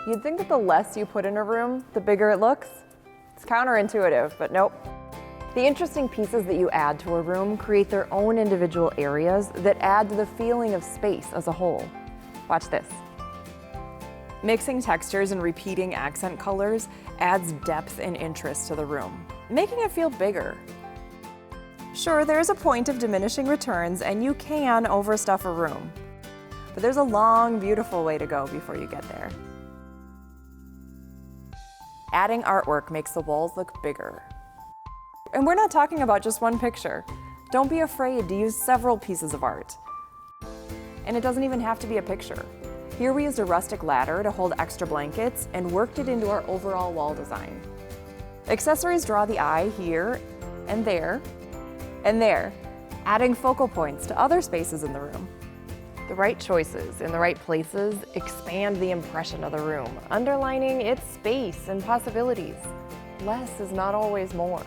You'd think that the less you put in a room, the bigger it looks. It's counterintuitive, but nope. The interesting pieces that you add to a room create their own individual areas that add to the feeling of space as a whole. Watch this. Mixing textures and repeating accent colors adds depth and interest to the room, making it feel bigger. Sure, there's a point of diminishing returns and you can overstuff a room, but there's a long, beautiful way to go before you get there. Adding artwork makes the walls look bigger. And we're not talking about just one picture. Don't be afraid to use several pieces of art. And it doesn't even have to be a picture. Here we used a rustic ladder to hold extra blankets and worked it into our overall wall design. Accessories draw the eye here and there, adding focal points to other spaces in the room. The right choices in the right places expand the impression of the room, underlining its space and possibilities. Less is not always more.